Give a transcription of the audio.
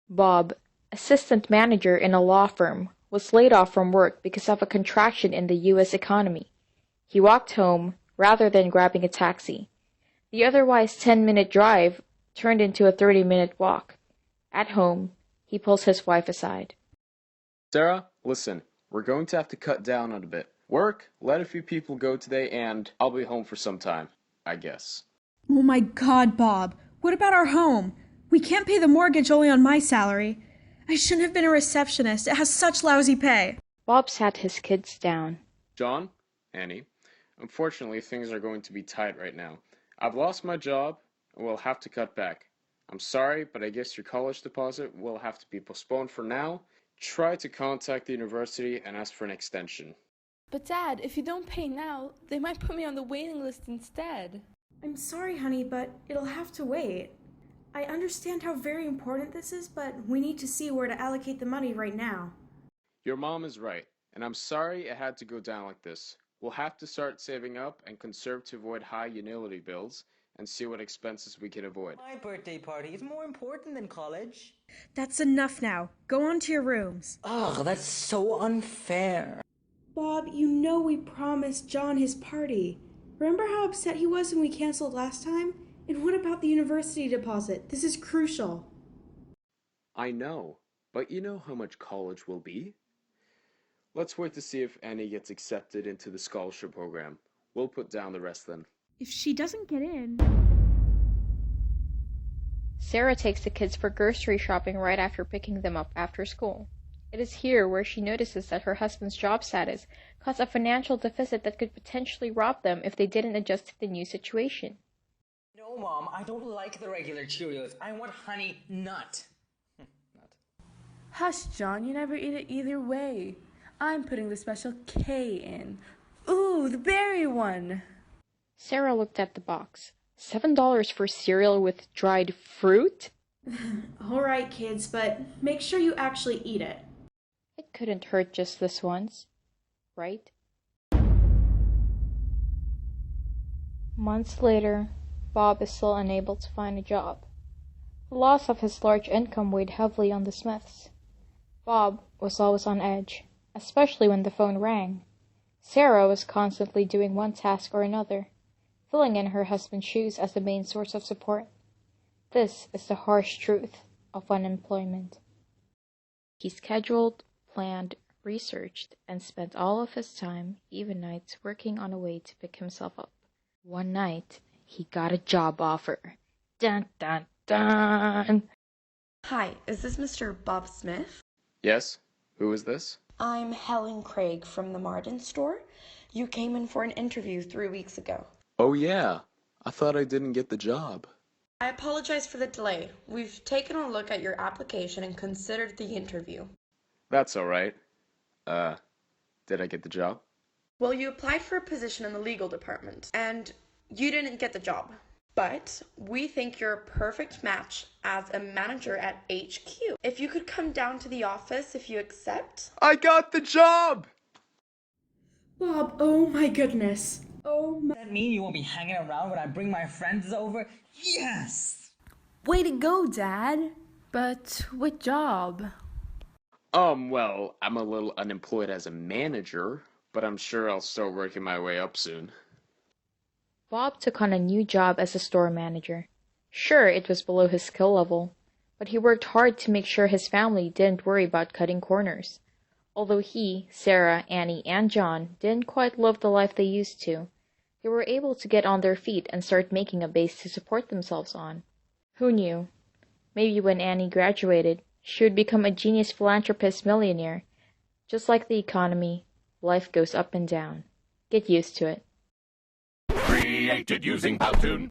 Bob, assistant manager in a law firm, was laid off from work because of a contraction in the U.S. economy. He walked home rather than grabbing a taxi. The otherwise 10-minute drive turned into a 30-minute walk. At home, he pulls his wife aside. Sarah, listen, we're going to have to cut down on a bit. Work, let a few people go today, and I'll be home for some time, I guess. Oh my God, Bob. What about our home? We can't pay the mortgage only on my salary. I shouldn't have been a receptionist. It has such lousy pay. Bob sat his kids down. John, Annie, unfortunately things are going to be tight right now. I've lost my job, and we'll have to cut back. I'm sorry, but I guess your college deposit will have to be postponed for now. Try to contact the university and ask for an extension. But Dad, if you don't pay now, they might put me on the waiting list instead. I'm sorry, honey, but it'll have to wait. I understand how very important this is, but we need to see where to allocate the money right now. Your mom is right, and I'm sorry it had to go down like this. We'll have to start saving up and conserve to avoid high utility bills and see what expenses we can avoid. My birthday party is more important than college. That's enough now. Go on to your rooms. Ugh, that's so unfair. Bob, you know we promised John his party. Remember how upset he was when we canceled last time? And what about the university deposit? This is crucial. I know, but you know how much college will be? Let's wait to see if Annie gets accepted into the scholarship program. We'll put down the rest then. If she doesn't get in... Sarah takes the kids for grocery shopping right after picking them up after school. It is here where she notices that her husband's job status caused a financial deficit that could potentially rob them if they didn't adjust to the new situation. No, Mom, I don't like the regular Cheerios. I want Honey Nut. Nut. Hush, John, you never eat it either way. I'm putting the special K in. Ooh, the berry one. Sarah looked at the box. $7 for cereal with dried fruit? All right, kids, but make sure you actually eat it. It couldn't hurt just this once, right? Months later, Bob is still unable to find a job. The loss of his large income weighed heavily on the Smiths. Bob was always on edge, especially when the phone rang. Sarah was constantly doing one task or another, filling in her husband's shoes as the main source of support. This is the harsh truth of unemployment. He scheduled, planned, researched, and spent all of his time, even nights, working on a way to pick himself up. One night, he got a job offer. Dun dun dun! Hi, is this Mr. Bob Smith? Yes? Who is this? I'm Helen Craig from the Martin store. You came in for an interview 3 weeks ago. Oh yeah, I thought I didn't get the job. I apologize for the delay. We've taken a look at your application and considered the interview. That's alright. Did I get the job? Well, you applied for a position in the legal department, and you didn't get the job. But we think you're a perfect match as a manager at HQ. If you could come down to the office if you accept. I got the job! Bob, oh my goodness. Oh my... Does that mean you won't be hanging around when I bring my friends over? Yes! Way to go, Dad. But what job? Well, I'm a little unemployed as a manager, but I'm sure I'll start working my way up soon. Bob took on a new job as a store manager. Sure, it was below his skill level, but he worked hard to make sure his family didn't worry about cutting corners. Although he, Sarah, Annie, and John didn't quite live the life they used to, they were able to get on their feet and start making a base to support themselves on. Who knew? Maybe when Annie graduated, she would become a genius philanthropist millionaire. Just like the economy, life goes up and down. Get used to it. Created using Powtoon.